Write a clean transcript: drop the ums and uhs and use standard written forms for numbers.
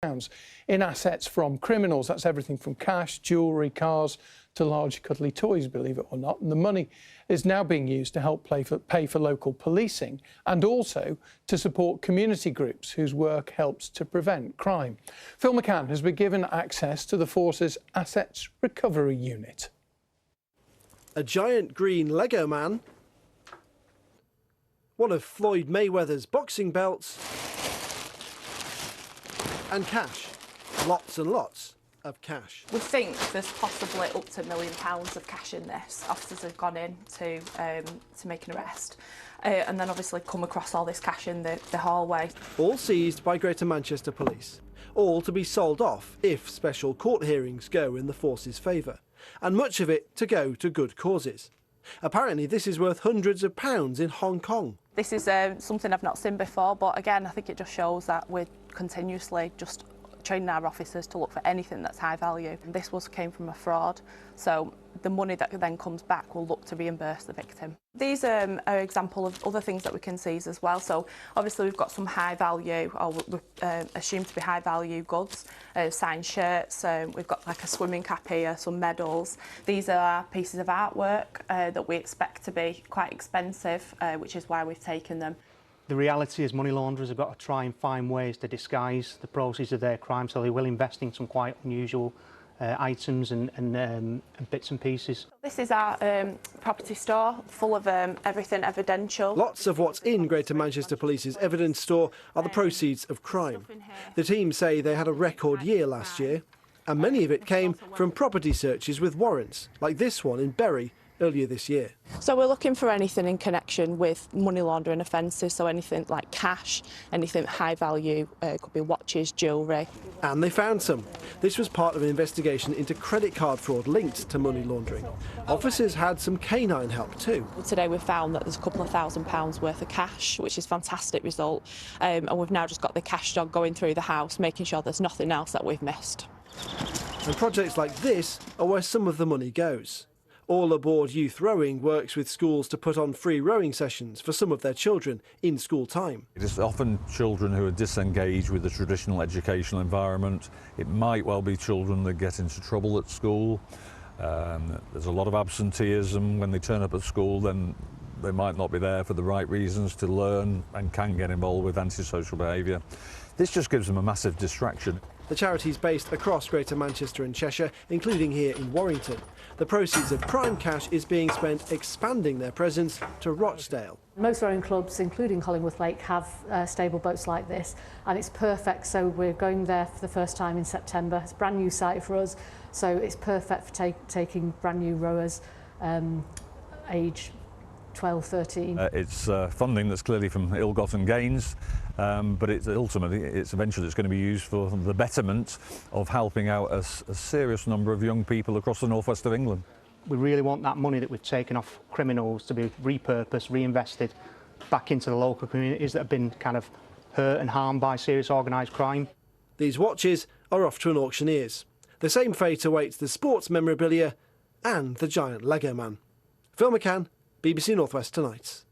in assets from criminals. That's everything from cash, jewellery, cars to large cuddly toys, believe it or not. And the money is now being used to help pay for local policing and also to support community groups whose work helps to prevent crime. Phil McCann has been given access to the Force's Assets Recovery Unit. A giant green Lego man, one of Floyd Mayweather's boxing belts, and cash. Lots and lots of cash. We think there's possibly up to £1 million of cash in this. Officers have gone in to make an arrest and then obviously come across all this cash in the hallway. All seized by Greater Manchester Police, all to be sold off if special court hearings go in the Force's favour, and much of it to go to good causes. Apparently this is worth hundreds of pounds in Hong Kong. This is something I've not seen before, but again I think it just shows that we're continuously just training our officers to look for anything that's high value. This came from a fraud, so the money that then comes back will look to reimburse the victim. These are an example of other things that we can seize as well. So obviously we've got some high value, or assumed to be high value goods, signed shirts, we've got like a swimming cap here, some medals. These are pieces of artwork that we expect to be quite expensive, which is why we've taken them. The reality is money launderers have got to try and find ways to disguise the proceeds of their crime, so they will invest in some quite unusual items and bits and pieces. This is our property store, full of everything evidential. Lots of what's in Greater Manchester Police's evidence store are the proceeds of crime. The team say they had a record year last year, and many of it came from property searches with warrants, like this one in Bury earlier this year. So we're looking for anything in connection with money laundering offences, so anything like cash, anything high value, could be watches, jewellery. And they found some. This was part of an investigation into credit card fraud linked to money laundering. Officers had some canine help too. Today we found that there's a couple of £1,000s worth of cash, which is a fantastic result, and we've now just got the cash dog going through the house, making sure there's nothing else that we've missed. And projects like this are where some of the money goes. All Aboard Youth Rowing works with schools to put on free rowing sessions for some of their children in school time. It is often children who are disengaged with the traditional educational environment. It might well be children that get into trouble at school. There's a lot of absenteeism. When they turn up at school, then they might not be there for the right reasons to learn and can get involved with antisocial behaviour. This just gives them a massive distraction. The charity's based across Greater Manchester and Cheshire, including here in Warrington. The proceeds of crime cash is being spent expanding their presence to Rochdale. Most rowing clubs, including Collingwood Lake, have stable boats like this, and it's perfect. So we're going there for the first time in September. It's a brand new site for us, so it's perfect for taking brand new rowers, age 12, 13. It's funding that's clearly from ill-gotten gains, but ultimately it's going to be used for the betterment of helping out a serious number of young people across the northwest of England. We really want that money that we've taken off criminals to be repurposed, reinvested back into the local communities that have been kind of hurt and harmed by serious organised crime. These watches are off to an auctioneer's. The same fate awaits the sports memorabilia and the giant Lego man. Phil McCann, BBC North West Tonight.